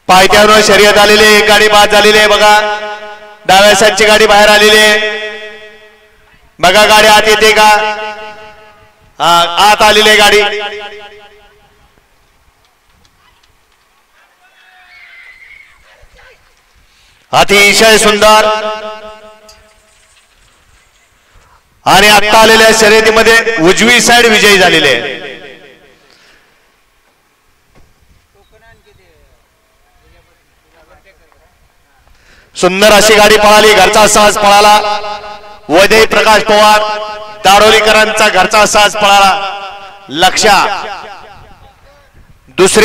पायथ्यावर शर्यत आलेली एक गाडी बाद झालेली आहे बघा डाव्या साईडची गाडी बाहेर आलेली आहे बघा गाडी आत येते का आत आलेली आहे गाडी अतिशय सुंदर आणि आता आलेल्या शर्यतीमध्ये उजवी साइड विजयी झालेले आहे सुंदर अशी गाडी पळाली घरचा साज पळाला वैदय प्रकाश पवार दारोलीकरांचा घरचा साज पळाला लक्ष्या दुसरी